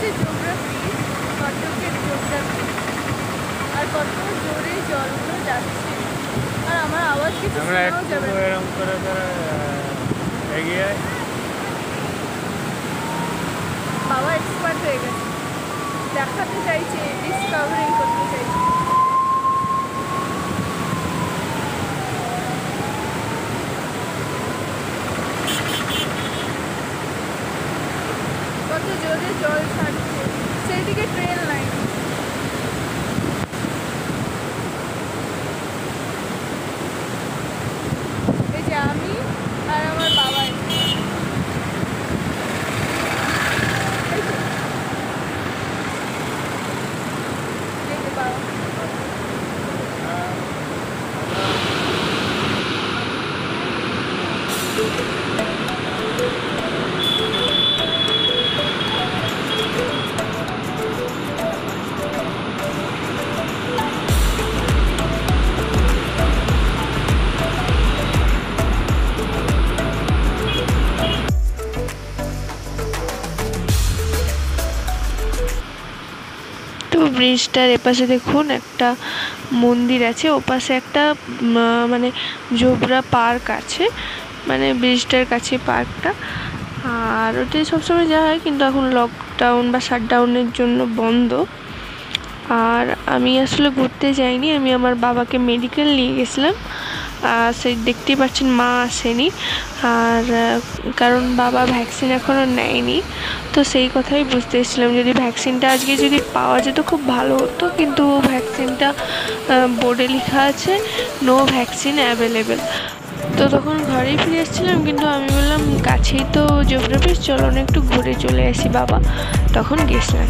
হচ্ছে Jobra bridge, কটকের Jobra bridge. আর কত জোরে জলগুলো যাচ্ছে, আর আমার আওয়াজ কিছু শোনাও যাবে না। এরকম করে এগিয়ে বাবা এক্সপার্ট হয়ে গেছে, দেখাতে চাইছে, ডিসকভারিং করতে চাইছে। কত জোরে জল ছাড়ছে, সেদিকে ট্রেন লাইন। এই যে আমি আর আমার বাবা, এই যে বাবা। তো ব্রিজটার এপাশে দেখুন একটা মন্দির আছে, ওপাশে একটা মানে জোবরা পার্ক আছে, মানে ব্রিজটার কাছে পার্কটা। আর ওটাই সবসময় যাওয়া হয়, কিন্তু এখন লকডাউন বা শাটডাউনের জন্য বন্ধ। আর আমি আসলে ঘুরতে যাইনি, আমি আমার বাবাকে মেডিকেল নিয়ে গেছিলাম। সেই দেখতেই পাচ্ছেন মা আসেনি, আর কারণ বাবা ভ্যাকসিন এখনও নেয়নি। তো সেই কথাই বুঝতে এসেছিলাম, যদি ভ্যাকসিনটা আজকে যদি পাওয়া যেত খুব ভালো হতো, কিন্তু ভ্যাকসিনটা বোর্ডে লেখা আছে নো ভ্যাকসিন অ্যাভেলেবেল। তো তখন ঘরেই ফিরে এসেছিলাম, কিন্তু আমি বললাম কাছেই তো জোবরা ব্রিজ, চলো না একটু ঘুরে চলে আসি বাবা, তখন গেছিলাম।